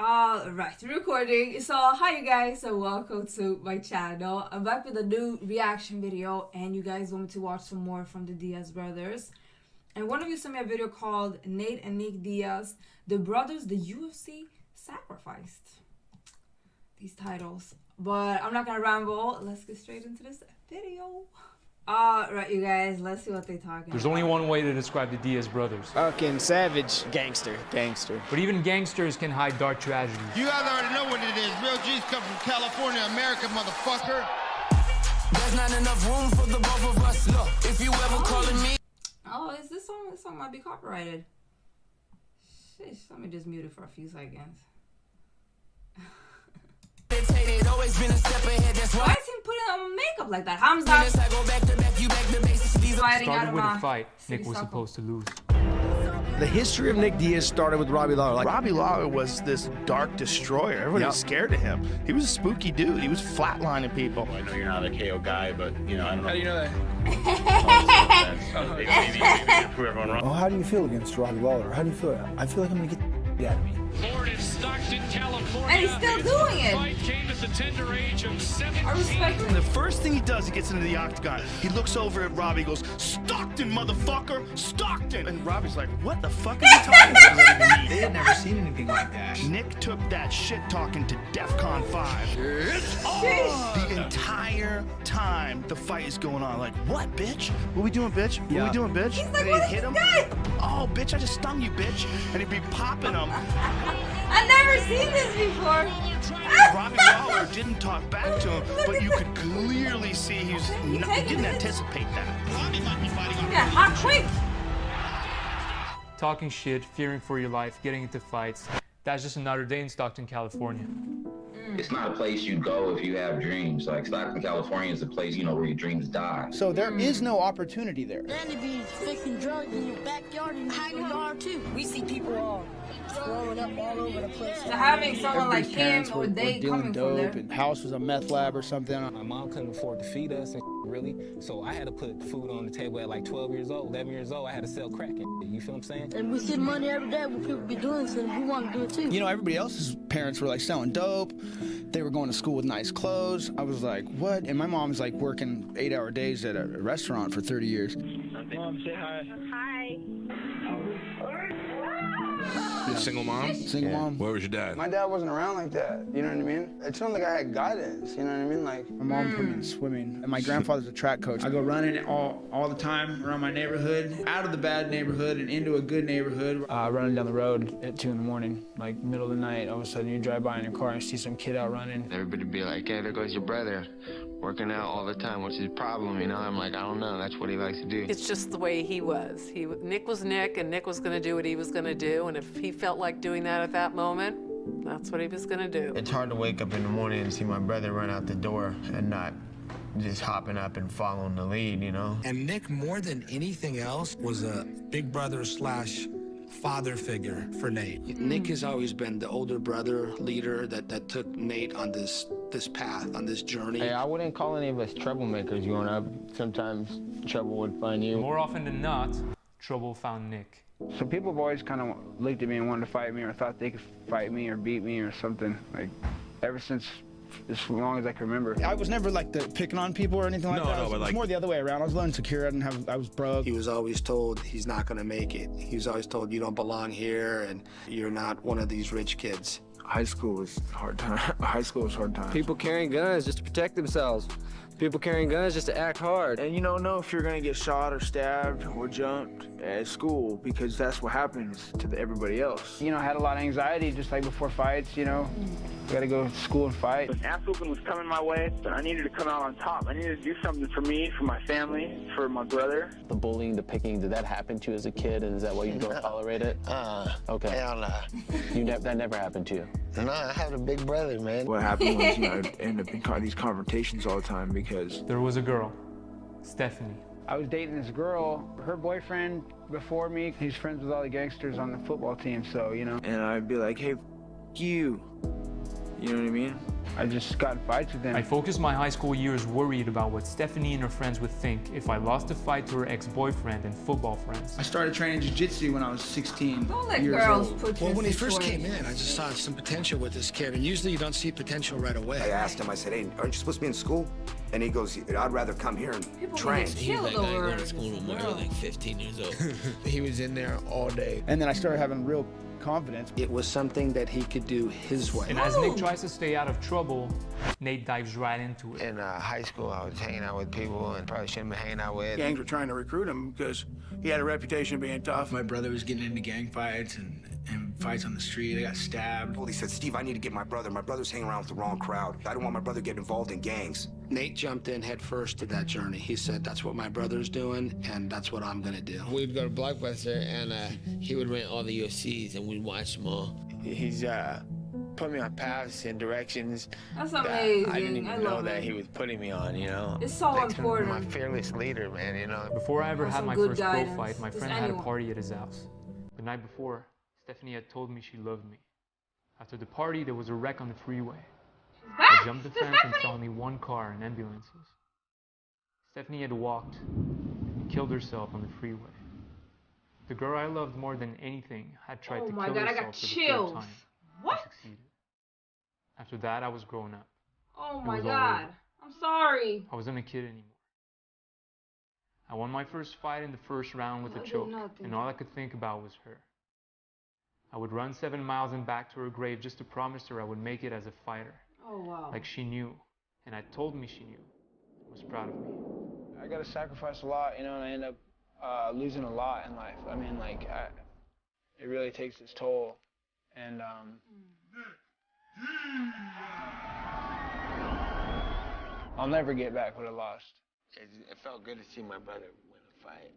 Alright, recording. So, hi you guys, and welcome to my channel. I'm back with a new reaction video, and you guys want me to watch some more from the Diaz brothers. And one of you sent me a video called Nate and Nick Diaz, the brothers the UFC sacrificed. These titles. But I'm not gonna ramble. Let's get straight into this video. Alright, you guys, let's see what they're talking There's about. only one way to describe the Diaz brothers. Fucking savage. Gangster. Gangster. But even gangsters can hide dark tragedies. You guys already know what it is. Real G's come from California, America, motherfucker. There's not enough room for the both of us. Look, if you ever calling me. Oh, is this song? This song might be copyrighted. Shish, let me just mute it for a few seconds. Always been a step ahead, that's Why is he putting on makeup like that? Hamza. I go back to back, you back to basics. Started with a fight Nick was supposed to lose. The history of Nick Diaz started with Robbie Lawler. Robbie Lawler was this dark destroyer. Everybody was scared of him. He was a spooky dude. He was flatlining people. I know you're not a KO guy, but you know, I don't know. How do you know that? Maybe prove everyone wrong. Well, how do you feel against Robbie Lawler? How do you feel? I feel like I'm gonna get the out of me. Born in Stockton, California. And he's still doing it. Fight came at the tender age of 17. I respect And the first thing he does, he gets into the octagon. He looks over at Robbie, goes, "Stockton, motherfucker, Stockton!" And Robbie's like, "What the fuck are you talking about?" They had never seen anything like that. Nick took that shit talking to DEFCON 5. It's on! The entire time the fight is going on, like, "What, bitch? What we doing, bitch? What we doing, bitch?" He's like, and "What he'd hit him. "Oh, bitch, I just stung you, bitch," and he'd be popping him. I've never seen this before. Robbie Lawler didn't talk back to him, but you could clearly see he didn't anticipate that. Yeah, hot quick. Talking shit, fearing for your life, getting into fights. That's just another day in Stockton, California. It's not a place you go if you have dreams. Like Stockton, California is a place, you know, where your dreams die. So there is no opportunity there. Danny be fixing drugs in your backyard and in your yard too. We see people all throwing up all over the place. So having someone like him Parents or were they dealing coming from there. dope, and house was a meth lab or something. My mom couldn't afford to feed us, and really, so I had to put food on the table at like 12 years old, 11 years old. I had to sell crack. You feel what I'm saying? And we see money every day when people be doing something. We want to do it too. You know, everybody else's parents were like selling dope. They were going to school with nice clothes. I was like, what? And my mom's like working 8-hour days at a restaurant for 30 years. Mom, say hi. Hi. You a single mom? Single mom. Where was your dad? My dad wasn't around like that. You know what I mean? It's not like I had guidance. You know what I mean? Like My mom put me in swimming, and my grandfather's a track coach. I go running all the time around my neighborhood, out of the bad neighborhood and into a good neighborhood. Running down the road at 2 in the morning, like middle of the night, all of a sudden you drive by in your car and see some kid out running. Everybody be like, hey, there goes your brother, working out all the time. What's his problem? You know, I'm like, I don't know. That's what he likes to do. It's just the way he was. Nick was Nick, and Nick was going to do what he was going to do, and if he felt like doing that at that moment, that's what he was going to do. It's hard to wake up in the morning and see my brother run out the door and not just hopping up and following the lead, you know? And Nick, more than anything else, was a big brother slash father figure for Nate. Nick has always been the older brother leader that took Nate on this path, on this journey. Hey, I wouldn't call any of us troublemakers growing up. Sometimes trouble would find you. More often than not, trouble found Nick. So people have always kind of looked at me and wanted to fight me, or thought they could fight me or beat me or something. Like ever since as long as I can remember. I was never like picking on people or anything like that. No, It but was like more the other way around. I was a little insecure. I was broke. He was always told he's not going to make it. He was always told you don't belong here and you're not one of these rich kids. High school was hard time. High school was hard time. People carrying guns just to protect themselves. People carrying guns just to act hard. And you don't know if you're gonna get shot or stabbed or jumped at school, because that's what happens to everybody else. You know, I had a lot of anxiety just like before fights, you know. I gotta go to school and fight. An ass whooping was coming my way, but I needed to come out on top. I needed to do something for me, for my family, for my brother. The bullying, the picking, did that happen to you as a kid? And is that why you don't tolerate it? Okay. Hell nah. That never happened to you? No, I had a big brother, man. What happened was, you know, I'd end up in these confrontations all the time because There was a girl, Stephanie. I was dating this girl, her boyfriend before me, he's friends with all the gangsters on the football team, so, you know. And I'd be like, hey, you. You know what I mean? I just got in fights with them. I focused my high school years worried about what Stephanie and her friends would think if I lost a fight to her ex-boyfriend and football friends. I started training jiu-jitsu when I was 16 Don't let years girls old. put you Well, in when he first situations. came in, I just saw some potential with this kid, and usually you don't see potential right away. I asked him, I said, hey, aren't you supposed to be in school? And he goes, I'd rather come here and train. He was like, I ain't going to school no more. I was like 15 years old. He was in there all day. And then I started having real confidence. It was something that he could do his way. And as Nick tries to stay out of trouble, Nate dives right into it. In high school, I was hanging out with people and probably shouldn't be hanging out with. Gangs were trying to recruit him because he had a reputation of being tough. My brother was getting into gang fights and fights on the street. I got stabbed. Well, he said, Steve, I need to get my brother. My brother's hanging around with the wrong crowd. I don't want my brother getting involved in gangs. Nate jumped in head first to that journey. He said, that's what my brother's doing, and that's what I'm gonna do. We'd go to Blockbuster, and he would rent all the UFCs, and we'd watch them all. He's put me on paths and directions That's that amazing. I didn't even know that it. he was putting me on, you know? It's so Like, important. My fearless leader, man, you know? Before I ever Have had some my good first pro guidance. fight, my Just friend had a anyone. party at his house. The night before, Stephanie had told me she loved me. After the party, there was a wreck on the freeway. I jumped the fence and saw only one car and ambulances. Stephanie had walked and killed herself on the freeway. The girl I loved more than anything had tried to my kill God, I herself got for the chills. third time. What? I succeeded. After that, I was grown up. Oh It my was all God. over. I'm sorry. I wasn't a kid anymore. I won my first fight in the first round with I a did choke, nothing. and all I could think about was her. I would run 7 miles and back to her grave just to promise her I would make it as a fighter. Oh wow. Like she knew, and I told me she knew. Was proud of me. I got to sacrifice a lot, you know, and I end up losing a lot in life. I mean, like, it really takes its toll. And I'll never get back what I lost. It felt good to see my brother win a fight.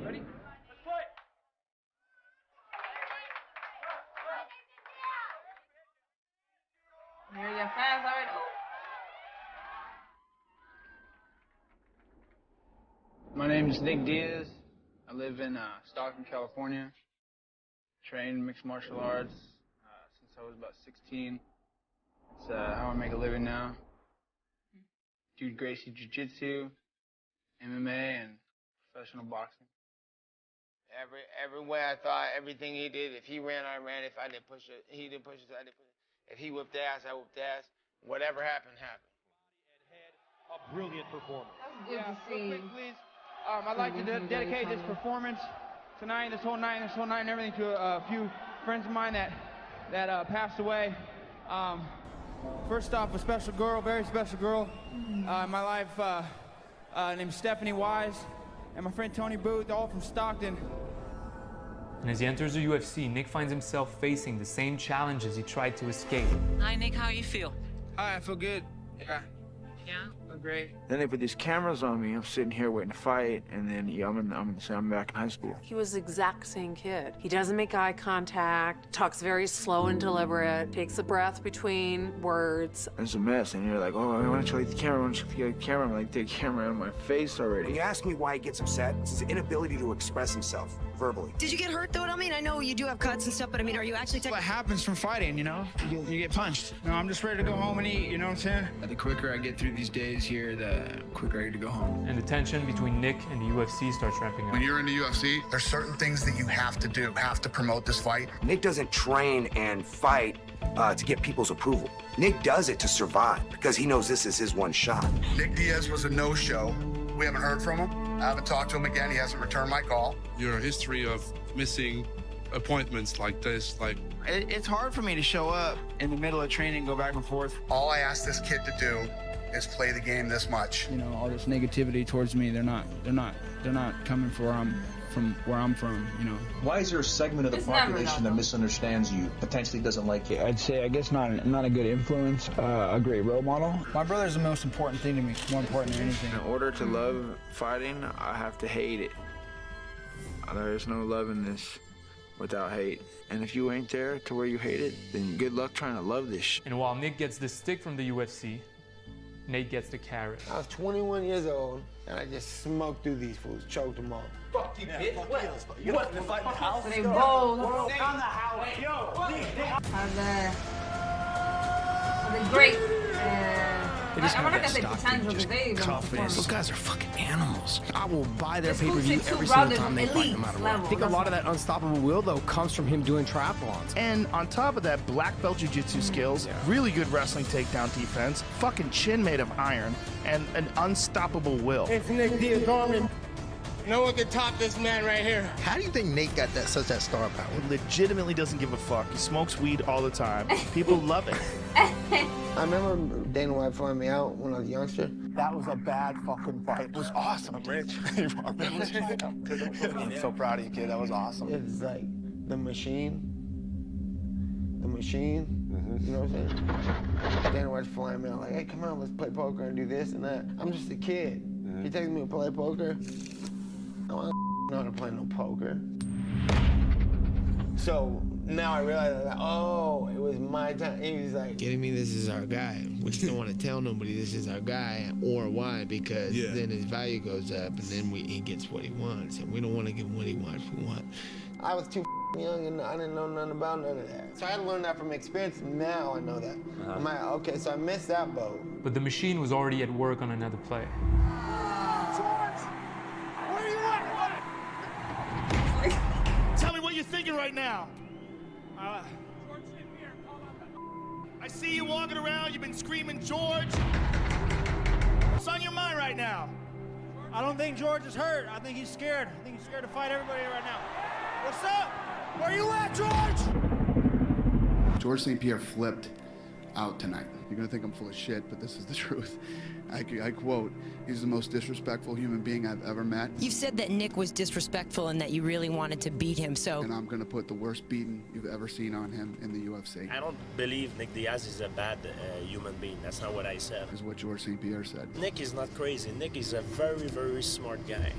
Ready? Let's fight! Here your fans already. Oh. My name is Nick Diaz. I live in Stockton, California. Trained mixed martial arts since I was about 16. It's how I make a living now. Do Gracie Jiu-Jitsu, MMA, and professional boxing. Everywhere I thought, everything he did, if he ran, I ran. If I didn't push it, he didn't push it, I didn't push it. If he whipped ass, I whipped ass. Whatever happened, happened. A brilliant performance. That's good to see. Real quick, please. I'd like to dedicate this performance tonight, this whole night, and everything to a few friends of mine that passed away. First off, a special girl, very special girl in my life, named Stephanie Wise, and my friend Tony Booth, all from Stockton. And as he enters the UFC, Nick finds himself facing the same challenges he tried to escape. Hi, Nick. How you feel? Hi, I feel good. Yeah. Yeah? Feel great. Then they put these cameras on me. I'm sitting here waiting to fight, and then I'm back in high school. He was the exact same kid. He doesn't make eye contact, talks very slow and deliberate, takes a breath between words. It's a mess, and you're like, oh, I want to show you the camera. I want to show you the camera. I'm like, take the camera out of my face already. When you ask me why he gets upset, it's his inability to express himself verbally. Did you get hurt though? I mean, I know you do have cuts and stuff, but I mean, are you actually What happens from fighting, you know? You get punched. No, I'm just ready to go home and eat, you know what I'm saying? The quicker I get through these days here, the quicker I get to go home. And the tension between Nick and the UFC starts ramping up. When you're in the UFC, there's certain things that you have to do, have to promote this fight. Nick doesn't train and fight to get people's approval. Nick does it to survive because he knows this is his one shot. Nick Diaz was a no-show. We haven't heard from him. I haven't talked to him again. He hasn't returned my call. Your history of missing appointments like this, like... It's hard for me to show up in the middle of training, go back and forth. All I asked this kid to do is play the game this much. You know, all this negativity towards me, they're not coming from where I'm from, you know. Why is there a segment of the population that misunderstands you, potentially doesn't like you? I'd say, I guess not a good influence, a great role model. My brother's the most important thing to me, more important than anything. In order to love fighting, I have to hate it. There's no love in this without hate. And if you ain't there to where you hate it, then good luck trying to love this shit. And while Nick gets the stick from the UFC, Nate gets the carrot. I was 21 years old, and I just smoked through these fools, choked them all. Fuck you, bitch. You want to fight in the house? They bold. On the house. Yo. How's that? the great. They just I'm have not that gonna say Stockton potential just because they don't confidence. perform. Those guys are fucking animals. I will buy their It's pay-per-view two every single brothers time on they fight, elite no matter what. level. I think a lot of that unstoppable will, though, comes from him doing triathlons. And on top of that, black belt jiu-jitsu skills, really good wrestling takedown defense, fucking chin made of iron, and an unstoppable will. It's Nick Diaz. No one can top this man right here. How do you think Nate got such that star power? He legitimately doesn't give a fuck. He smokes weed all the time. People love it. I remember Dana White flying me out when I was a youngster. That was a bad fucking fight. It was awesome. I'm rich. I'm so proud of you, kid. That was awesome. It's like the machine. You know what I'm saying? Dana White's flying me out like, hey, come on, let's play poker and do this and that. I'm just a kid. He takes me to play poker. I don't know how to play no poker. So now I realize, like, oh, it was my time. He was like, Kidding me? This is our guy. We just don't want to tell nobody this is our guy or why, because then his value goes up and then he gets what he wants. And we don't want to get what he wants. We want. I was too young and I didn't know nothing about none of that. So I had to learn that from experience. Now I know that. I'm like, okay, so I missed that boat. But the machine was already at work on another play. Tell me what you're thinking right now. I see you walking around. You've been screaming, George. What's on your mind right now? I don't think George is hurt. I think he's scared. I think he's scared to fight everybody right now. What's up? Where you at, George? George St. Pierre flipped out tonight. You're gonna think I'm full of shit, but this is the truth. I quote, he's the most disrespectful human being I've ever met. You've said that Nick was disrespectful and that you really wanted to beat him, so... And I'm gonna put the worst beating you've ever seen on him in the UFC. I don't believe Nick Diaz is a bad human being. That's not what I said. Is what George St. Pierre said. Nick is not crazy. Nick is a very, very smart guy.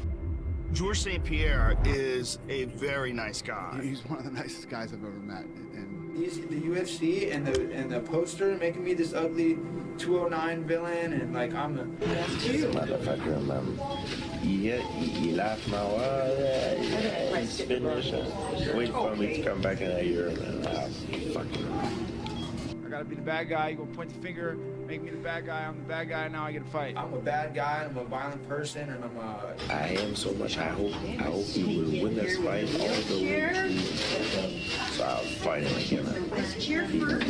George St. Pierre is a very nice guy. He's one of the nicest guys I've ever met. And the UFC and the poster making me this ugly 209 villain, and like I'm the Motherfucker, man. He laughed my way. He's finished. Wait for me to come back in a year, man. I gotta be the bad guy. You gonna point the finger, make me the bad guy. I'm the bad guy. Now I get to fight. I'm a bad guy. I'm a violent person, and I'm a. I am so much. I hope we will win this fight all the way. So I'll fight him again. Let's cheer first.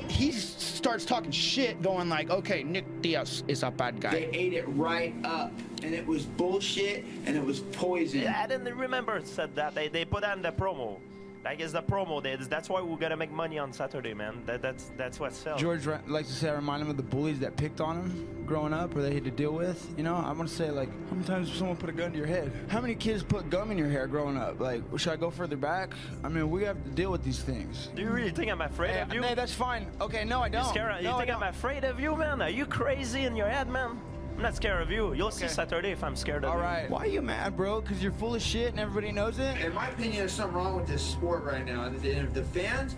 He starts talking shit, going like, okay, Nick Diaz is a bad guy. They ate it right up, and it was bullshit, and it was poison. Yeah, I didn't remember it said that. They put that in the promo. Like, it's the promo. That's why we're gonna make money on Saturday, man. That's what sells. George likes to say I remind him of the bullies that picked on him growing up, or they had to deal with. You know, I want to say, like, how many times did someone put a gun to your head? How many kids put gum in your hair growing up? Like, should I go further back? I mean, we have to deal with these things. Do you really think I'm afraid of you? Hey, that's fine. Okay, no, I don't. You think I'm afraid of you, man? Are you crazy in your head, man? I'm not scared of you. You'll see Saturday if I'm scared of you. All right. Why are you mad, bro? Because you're full of shit and everybody knows it? In my opinion, there's something wrong with this sport right now. And if the fans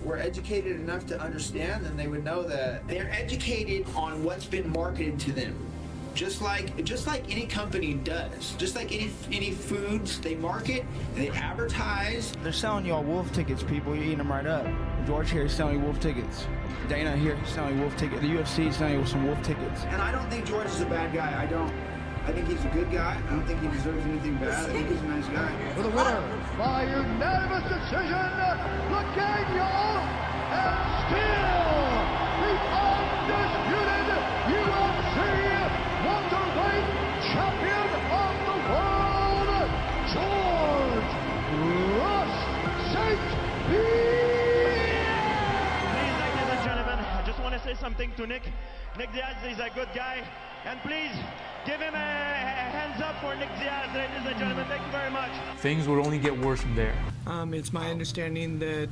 were educated enough to understand, then they would know that they're educated on what's been marketed to them. Just like any company does. Just like any foods, they market, they advertise. They're selling y'all wolf tickets, people. You're eating them right up. George here is selling you wolf tickets. Dana here is selling you wolf tickets. The UFC is selling you some wolf tickets. And I don't think George is a bad guy. I don't. I think he's a good guy. I don't think he deserves anything bad. I think he's a nice guy. For the winner, by unanimous decision, the Kenyo, and still the undisputed UFC welterweight champion of the world, George Russ St. Pierre. Ladies and gentlemen, I just want to say something to Nick. Nick Diaz is a good guy, and please give him a hands up for Nick Diaz, ladies and gentlemen. Thank you very much. Things would only get worse from there. It's my understanding that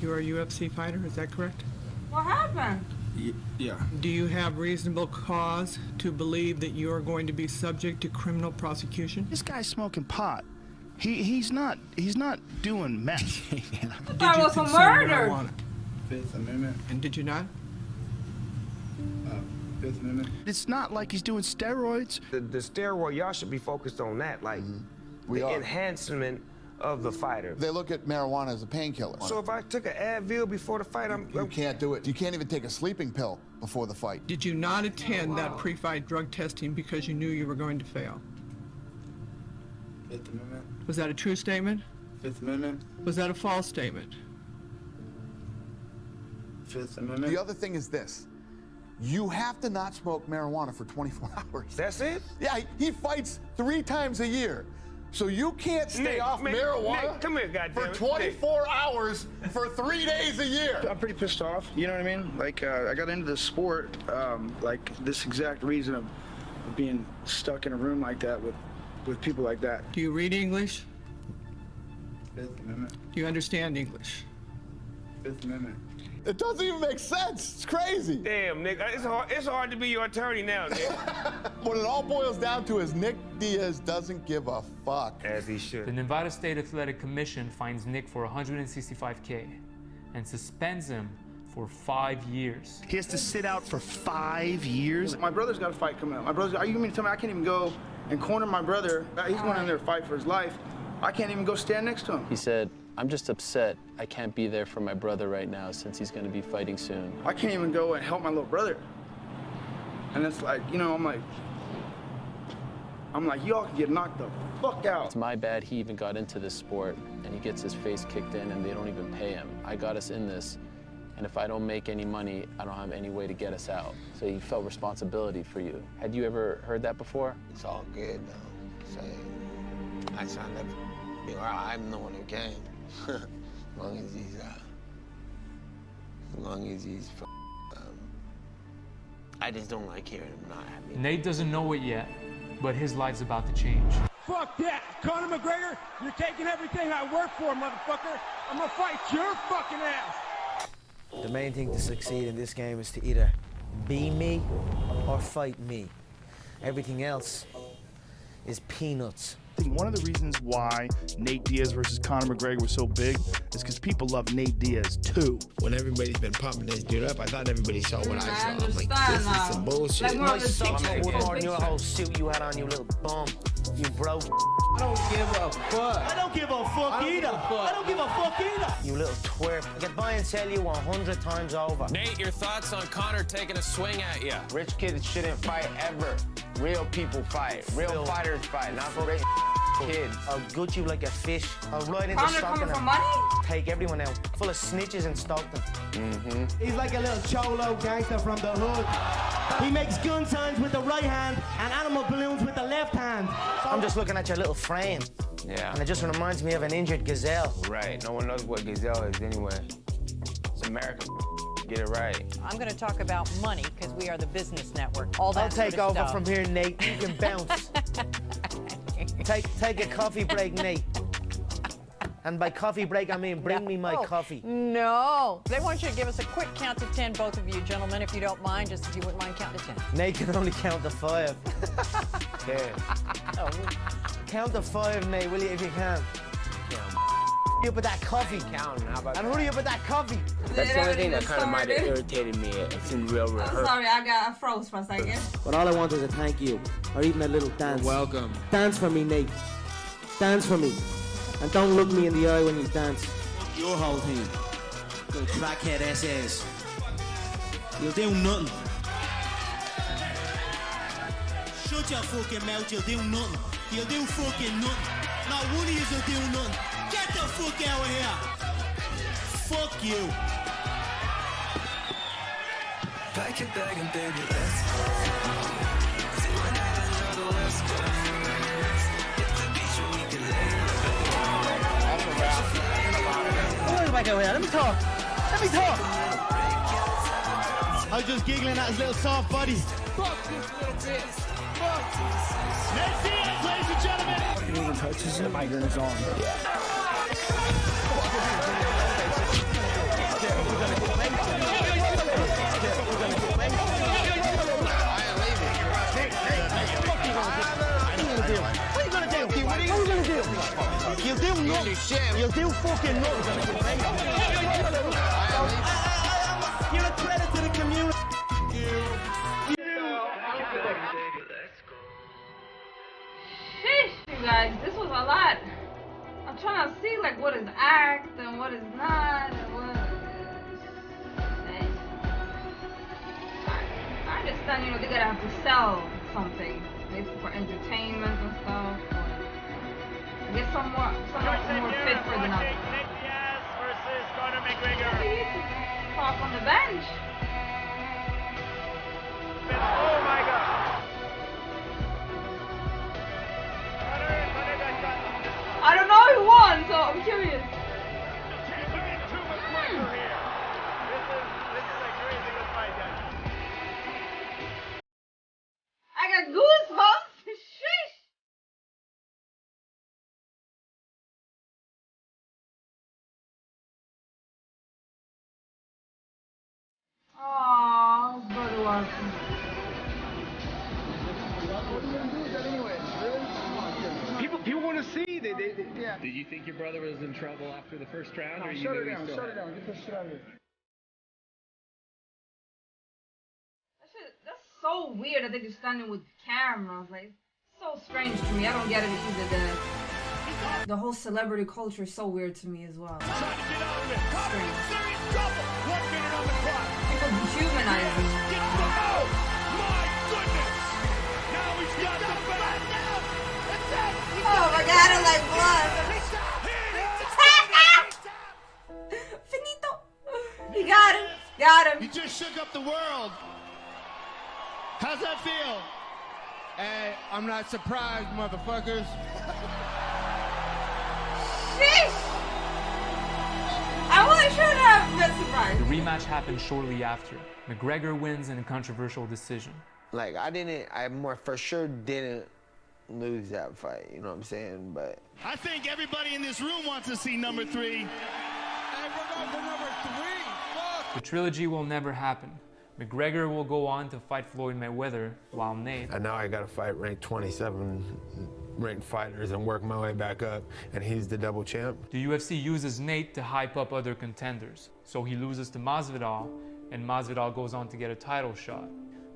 you're a UFC fighter. Is that correct? What happened? Yeah. Do you have reasonable cause to believe that you are going to be subject to criminal prosecution? This guy's smoking pot. He's not doing meth. I thought it was a murder. Fifth Amendment. And did you not? Fifth Amendment. It's not like he's doing steroids. The steroid, y'all should be focused on that, like the enhancement of the fighter. They look at marijuana as a painkiller. So if I took an Advil before the fight, You can't do it. You can't even take a sleeping pill before the fight. Did you not attend that pre-fight drug testing because you knew you were going to fail? Fifth Amendment. Was that a true statement? Fifth Amendment. Was that a false statement? Fifth Amendment. The other thing is this. You have to not smoke marijuana for 24 hours. That's it? Yeah, he fights 3 times a year. So you can't stay off marijuana Nick, come here, goddamn for 24 hours for 3 days a year. I'm pretty pissed off, you know what I mean? Like, I got into this sport, like, this exact reason of being stuck in a room like that with people like that. Do you read English? Fifth Amendment. Do you understand English? Fifth Amendment. It doesn't even make sense. It's crazy. Damn, Nick, it's hard to be your attorney now, Nick. What it all boils down to is Nick Diaz doesn't give a fuck. As he should. The Nevada State Athletic Commission fines Nick for $165K and suspends him for 5 years. He has to sit out for 5 years? My brother's got a fight coming up. My brother's, are you mean to tell me I can't even go and corner my brother? He's going in there to fight for his life. I can't even go stand next to him. He said, I'm just upset I can't be there for my brother right now since he's gonna be fighting soon. I can't even go and help my little brother. And it's like, you know, I'm like, y'all can get knocked the fuck out. It's my bad he even got into this sport and he gets his face kicked in and they don't even pay him. I got us in this, and if I don't make any money, I don't have any way to get us out. So he felt responsibility for you. Had you ever heard that before? It's all good though. Say, I signed up. I'm the one who came. As long as he's, I just don't like hearing him not happy. Nate doesn't know it yet, but his life's about to change. Fuck that. Conor McGregor, you're taking everything I work for, motherfucker. I'm gonna fight your fucking ass. The main thing to succeed in this game is to either be me or fight me. Everything else is peanuts. I think one of the reasons why Nate Diaz versus Conor McGregor was so big is because people love Nate Diaz too. When everybody's been pumping this dude up, I thought everybody saw what I saw. I'm like, understand this now. is some bullshit. Like, more of the More than your whole suit you had on, you little bum. You broke. I don't give a fuck. I don't give a fuck either. I don't give a fuck either. You little twerp. I could buy and sell you 100 times over. Nate, your thoughts on Conor taking a swing at you? Rich kids shouldn't fight ever. Real people fight. Real fighters fight, not rich kids. I'll gut you like a fish. I'll ride into Conor Stockton coming for and money? take everyone out. Full of snitches in Stockton. He's like a little cholo gangster from the hood. He makes gun signs with the right hand and animal balloons with the left hand. I'm just looking at your little frame. Yeah. And it just reminds me of an injured gazelle. Right. No one knows what gazelle is anyway. It's America. Get it right. I'm going to talk about money because we are the business network. All that I'll take sort of over stuff. from here, Nate. You can bounce. Take a coffee break, Nate. And by coffee break, I mean bring me my coffee. No. They want you to give us a quick count to 10, both of you gentlemen, if you don't mind, just if you wouldn't mind counting to 10. Nate can only count to 5. Oh. Count to 5, Nate, will you, if you can? You put that coffee. Counting, how about And who do you put that coffee? That's the only thing that kind of might have irritated me. It's in real I'm sorry, I froze for a second. But all I want is a thank you, or even a little dance. You're welcome. Dance for me, Nate. Dance for me. And don't look me in the eye when you dance. Your whole thing. Little crackhead SS. You'll do nothing. Shut your fucking mouth, you'll do nothing. You'll do fucking nothing. Not one of you will do nothing. Get the fuck out of here. Fuck you. Pack your bag and baby, let's go. See when I know the West Coast. Hit the beach where we can lay Wait back over here. Let me talk. Let me talk. I was just giggling at his little soft body. Fuck this little bitch. Fuck. Let's see it, ladies and gentlemen. He even touches the mic in his arm. What are you gonna do? What are you gonna do? You'll do nothing. You'll do fucking nothing. You're a credit to the community. Sheesh, you guys, this was a lot. I'm trying to understand, you know, they're gonna have to sell something. It's for entertainment and stuff. I guess some more fit for the others. Nick Diaz versus Conor McGregor. Talk on the bench. Oh my God. I don't know who won, so I'm curious. I got goosebumps. Sheesh. Aww, his brother watching. People want to see. Yeah. Did you think your brother was in trouble after the first round, or you Shut knew it he down. still Shut had it down. Get this shit out of here. That's so weird that they're standing with cameras. Like, so strange to me. I don't get it either. The whole celebrity culture is so weird to me as well. Strange. People dehumanizing. Oh my God, I like blood. Finito. He got him. Got him. You just shook up the world. How's that feel? Hey, I'm not surprised, motherfuckers. Sheesh. I really shouldn't have been surprised. The rematch happened shortly after. McGregor wins in a controversial decision. Like, I more for sure didn't lose that fight, you know what I'm saying? But I think everybody in this room wants to see number 3. Hey, we're going for number 3. Fuck. The trilogy will never happen. McGregor will go on to fight Floyd Mayweather, while Nate... And now I gotta fight ranked 27 ranked fighters and work my way back up, and he's the double champ. The UFC uses Nate to hype up other contenders. So he loses to Masvidal, and Masvidal goes on to get a title shot.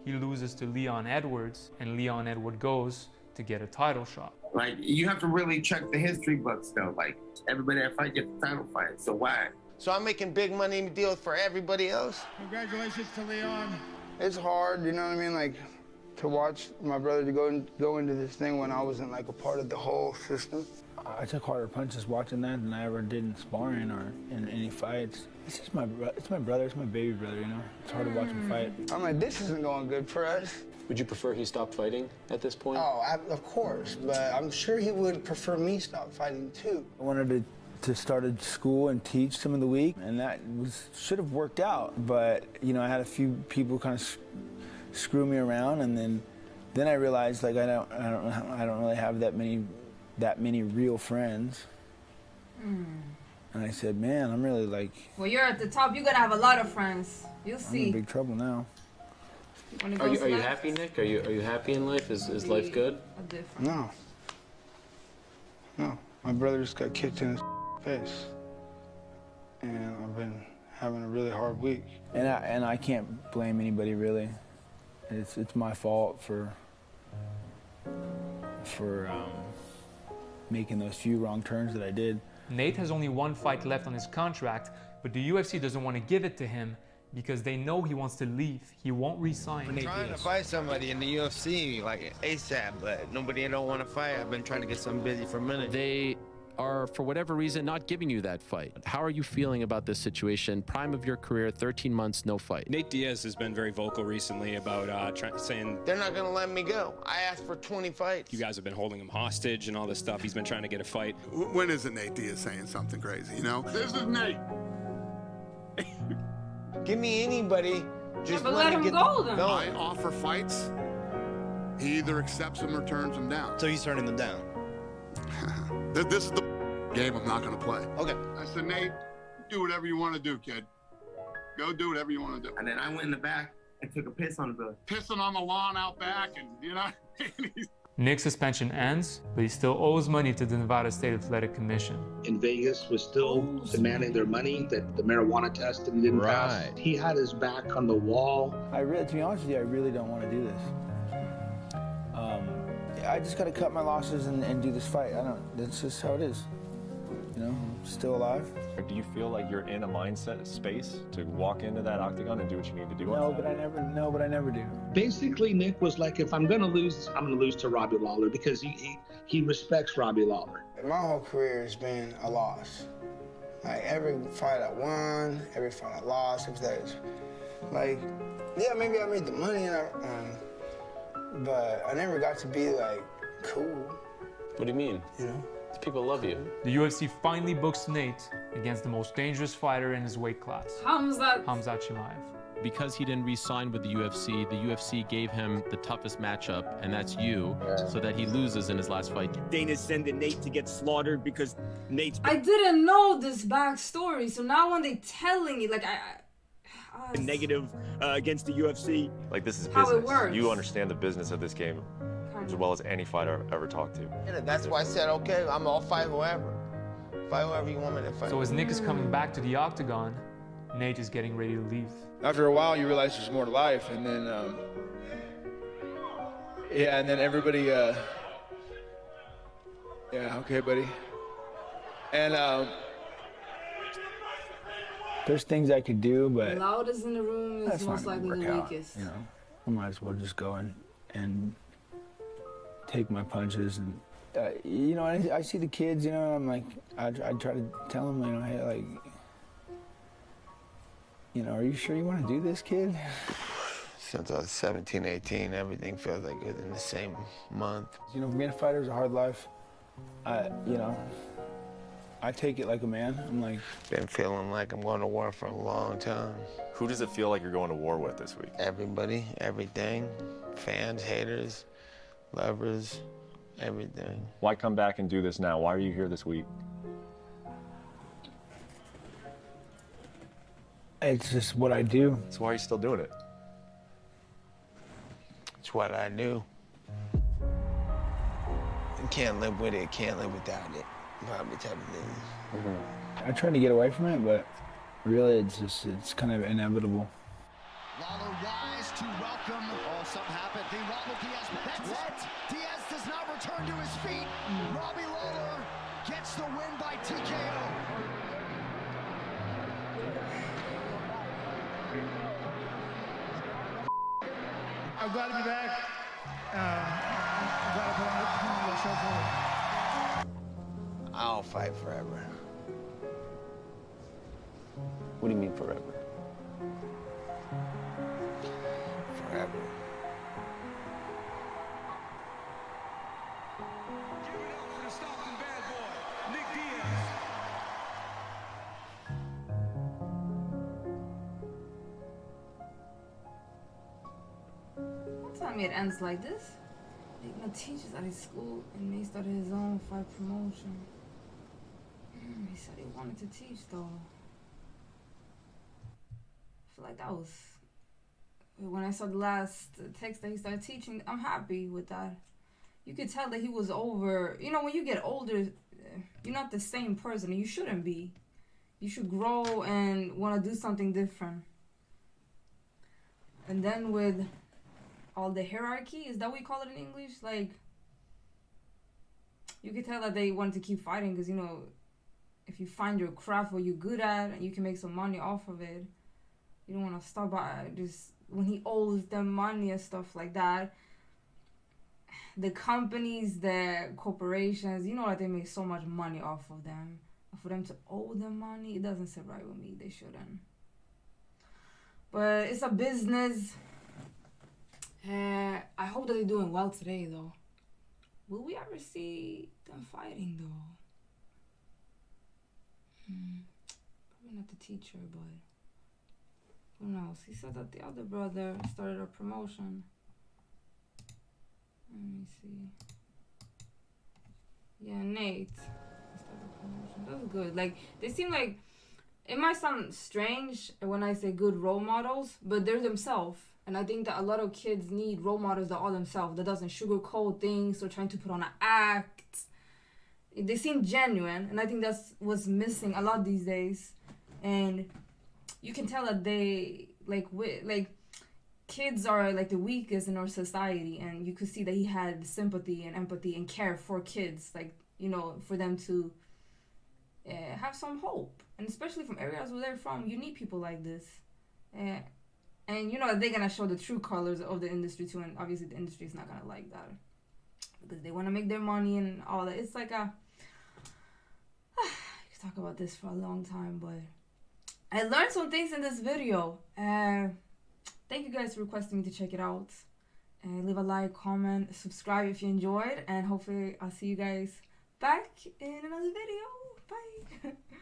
He loses to Leon Edwards, and Leon Edwards goes to get a title shot. Like, you have to really check the history books, though. Like, everybody that fight gets the title fight, so why? so I'm making big money deals for everybody else. Congratulations to Leon. It's hard, you know what I mean? Like, to watch my brother to go into this thing when I wasn't like a part of the whole system. I took harder punches watching that than I ever did in sparring or in any fights. It's just my brother, it's my baby brother, you know? It's hard to watch him fight. I'm like, this isn't going good for us. Would you prefer he stopped fighting at this point? Oh, of course, but I'm sure he would prefer me stop fighting too. I wanted to start a school and teach some of the week, and that should have worked out. But, you know, I had a few people kind of screw me around, and then I realized, like, I don't really have that many real friends. And I said, man, I'm really like... Well, you're at the top. You're going to have a lot of friends. You'll see. I'm in big trouble now. Are you happy, Nick? Are you happy in life? Is life good? No. No. My brother just got kicked in his face. And I've been having a really hard week. And I can't blame anybody, really. It's my fault for making those few wrong turns that I did. Nate has only one fight left on his contract, but the UFC doesn't want to give it to him because they know he wants to leave. He won't resign. I'm trying to fight somebody in the UFC, like ASAP, but nobody don't want to fight. I've been trying to get something busy for a minute. They are, for whatever reason, not giving you that fight. How are you feeling about this situation? Prime of your career, 13 months, no fight. Nate Diaz has been very vocal recently about saying... They're not going to let me go. I asked for 20 fights. You guys have been holding him hostage and all this stuff. He's been trying to get a fight. When isn't Nate Diaz saying something crazy, you know? This is Nate. Give me anybody. Just but let him go then. I offer fights. He either accepts them or turns them down. So he's turning them down. This is the game I'm not going to play. Okay. I said, Nate, do whatever you want to do, kid. Go do whatever you want to do. And then I went in the back and took a piss on the... Pissing on the lawn out back, and, you know... Nick's suspension ends, but he still owes money to the Nevada State Athletic Commission. In Vegas was still demanding their money, that the marijuana test that he didn't pass. He had his back on the wall. To be honest with you, I really don't want to do this. I just got to cut my losses and do this fight. That's just how it is. You know, I'm still alive. Do you feel like you're in a mindset space to walk into that octagon and do what you need to do? No, but I never do. Basically, Nick was like, if I'm gonna lose, I'm gonna lose to Robbie Lawler because he respects Robbie Lawler. My whole career has been a loss. Like every fight I won, every fight I lost, if that's like, yeah, maybe I made the money but I never got to be like cool. What do you mean? You know? People love you. The UFC finally books Nate against the most dangerous fighter in his weight class, Hamzat Chimaev. Because he didn't re-sign with the UFC gave him the toughest matchup, and that's you, so that he loses in his last fight. Dana's sending Nate to get slaughtered because Nate's I didn't know this backstory, so now when they telling it, like been negative against the UFC. Like, this is How it business. works. You understand the business of this game as well as any fighter I've ever talked to. And that's why I said, okay, I'll fight whoever. Fight whoever you want me to fight. So as Nick is coming back to the octagon, Nate is getting ready to leave. After a while, you realize there's more to life, and then, yeah, and then everybody, yeah, okay, buddy. And, there's things I could do, but the loudest in the room is that's most not gonna likely work the out, weakest. you know, I might as well just go and take my punches. And, you know, I see the kids, you know, and I'm like, I try to tell them, you know, hey, like, you know, are you sure you want to do this, kid? Since I was 17, 18, everything feels like within the same month. You know, being a fighter is a hard life. You know, I take it like a man. I'm like... Been feeling like I'm going to war for a long time. Who does it feel like you're going to war with this week? Everybody, everything. Fans, haters, lovers, everything. Why come back and do this now? Why are you here this week? It's just what I do. So why are you still doing it? It's what I do. I can't live with it, can't live without it. Probably type of thing. I try to get away from it, but really it's kind of inevitable. Lawler rise to welcome. Oh, something happened. They wobble Diaz. That's it. Diaz does not return to his feet. Robbie Lawler gets the win by TKO. I'm glad to be back. I'm glad to put on the show for you. I'll fight forever. What do you mean forever? Forever. Give it up for the Stockton bad boy, Nick Diaz. Don't tell me it ends like this. Nick teaches at his school and Nate started his own fight promotion. He said he wanted to teach though. I feel like that was when I saw the last text that he started teaching. I'm happy with that. You could tell that he was over. You know, when you get older, you're not the same person. You shouldn't be. You should grow and want to do something different. And then with all the hierarchy, is that what you call it in English? Like, you could tell that they wanted to keep fighting because, you know, if you find your craft, what you're good at, and you can make some money off of it, you don't want to stop by just when he owes them money and stuff like that. The companies, the corporations, you know that they make so much money off of them. For them to owe them money, it doesn't sit right with me. They shouldn't. But it's a business. I hope that they're doing well today, though. Will we ever see them fighting, though? Probably not the teacher, but who knows? He said that the other brother started a promotion. Let me see. Yeah, Nate started a promotion. That's good. Like, they seem like, it might sound strange when I say good role models, but they're themselves. And I think that a lot of kids need role models that are themselves, that doesn't sugarcoat things or trying to put on an act. They seem genuine, and I think that's what's missing a lot these days. And you can tell that they, kids are like the weakest in our society, and you could see that he had sympathy and empathy and care for kids, like, you know, for them to have some hope. And especially from areas where they're from, you need people like this. And you know, they're going to show the true colors of the industry too. And obviously the industry is not going to like that. Because they want to make their money and all that. It's like a... I could talk about this for a long time, but... I learned some things in this video. Thank you guys for requesting me to check it out. Leave a like, comment, subscribe if you enjoyed. And hopefully I'll see you guys back in another video. Bye.